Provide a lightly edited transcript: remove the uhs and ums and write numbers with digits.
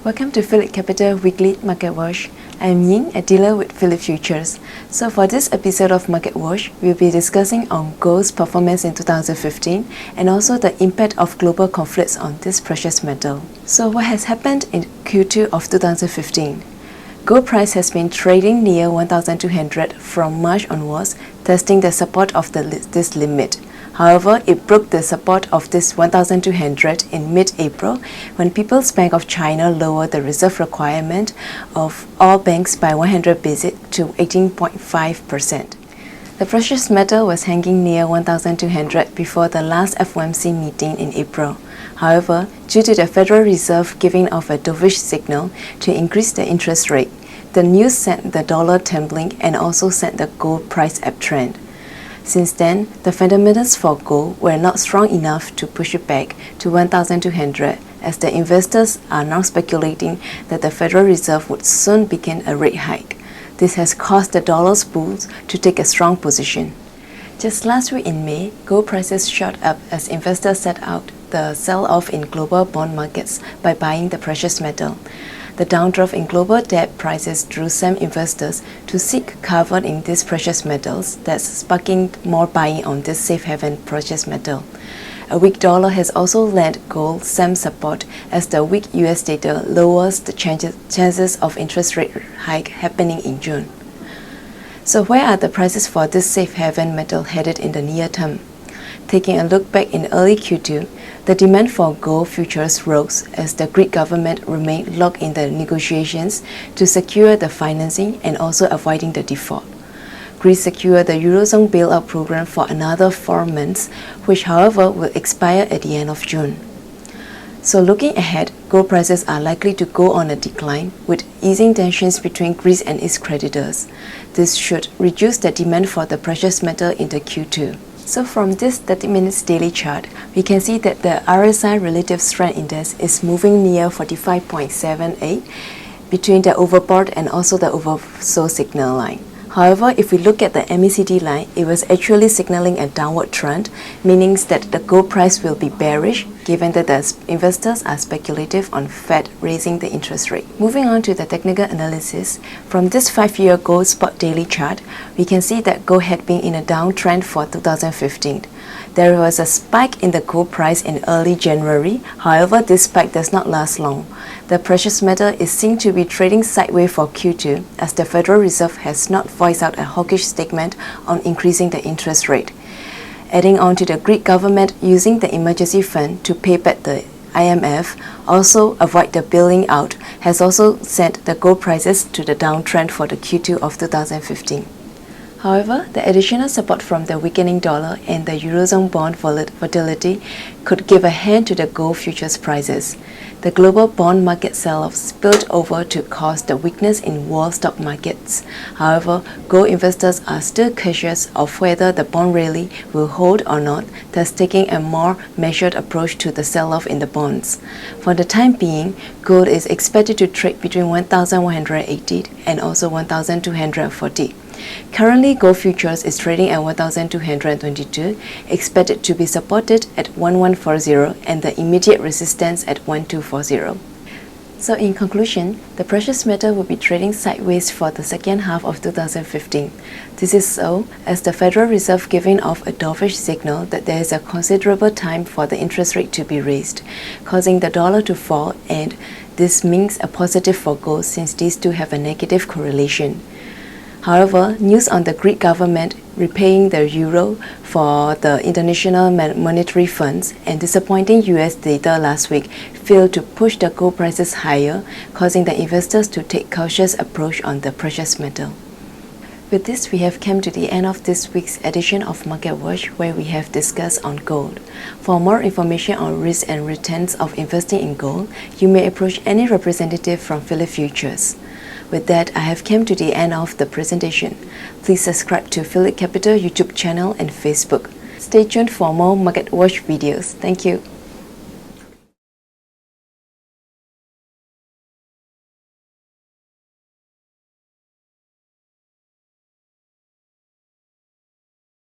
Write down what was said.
Welcome to PhillipCapital Weekly Market Watch. I'm Ying, a dealer with Phillip Futures. So for this episode of Market Watch, we'll be discussing on gold's performance in 2015 and also the impact of global conflicts on this precious metal. So what has happened in Q2 of 2015? Gold price has been trading near 1,200 from March onwards, testing the support of this limit. However, it broke the support of this 1,200 in mid-April when People's Bank of China lowered the reserve requirement of all banks by 100 basis to 18.5%. The precious metal was hanging near 1,200 before the last FOMC meeting in April. However, due to the Federal Reserve giving off a dovish signal to increase the interest rate, the news sent the dollar tumbling and also sent the gold price uptrend. Since then, the fundamentals for gold were not strong enough to push it back to 1,200 as the investors are now speculating that the Federal Reserve would soon begin a rate hike. This has caused the dollar's bulls to take a strong position. Just last week in May, gold prices shot up as investors set out the sell-off in global bond markets by buying the precious metal. The downdraft in global debt prices drew some investors to seek cover in these precious metals, that's sparking more buying on this safe haven precious metal. A weak dollar has also lent gold some support as the weak US data lowers the chances of interest rate hike happening in June. So where are the prices for this safe haven metal headed in the near term? Taking a look back in early Q2, the demand for gold futures rose as the Greek government remained locked in the negotiations to secure the financing and also avoiding the default. Greece secured the Eurozone bailout program for another 4 months, which however will expire at the end of June. So looking ahead, gold prices are likely to go on a decline with easing tensions between Greece and its creditors. This should reduce the demand for the precious metal into Q2. So from this 30 minutes daily chart, we can see that the RSI Relative Strength Index is moving near 45.78 between the overbought and also the oversold signal line. However, if we look at the MACD line, it was actually signaling a downward trend, meaning that the gold price will be bearish given that the investors are speculative on Fed raising the interest rate. Moving on to the technical analysis, from this 5-year gold spot daily chart, we can see that gold had been in a downtrend for 2015. There was a spike in the gold price in early January, however this spike does not last long. The precious metal is seen to be trading sideways for Q2 as the Federal Reserve has not voiced out a hawkish statement on increasing the interest rate. Adding on to the Greek government using the emergency fund to pay back the IMF, also avoid the bailing out, has also sent the gold prices to the downtrend for the Q2 of 2015. However, the additional support from the weakening dollar and the Eurozone bond volatility could give a hand to the gold futures prices. The global bond market sell-off spilled over to cause the weakness in world stock markets. However, gold investors are still cautious of whether the bond rally will hold or not, thus taking a more measured approach to the sell-off in the bonds. For the time being, gold is expected to trade between 1,180 and also 1,240. Currently, gold futures is trading at 1,222, expected to be supported at 1,140 and the immediate resistance at 1,240. So in conclusion, the precious metal will be trading sideways for the second half of 2015. This is so as the Federal Reserve giving off a dovish signal that there is a considerable time for the interest rate to be raised, causing the dollar to fall, and this means a positive for gold since these two have a negative correlation. However, news on the Greek government repaying the euro for the International Monetary Funds and disappointing US data last week failed to push the gold prices higher, causing the investors to take cautious approach on the precious metal. With this, we have come to the end of this week's edition of Market Watch, where we have discussed on gold. For more information on risks and returns of investing in gold, you may approach any representative from Phillip Futures. With that, I have come to the end of the presentation. Please subscribe to PhillipCapital YouTube channel and Facebook. Stay tuned for more Market Watch videos. Thank you.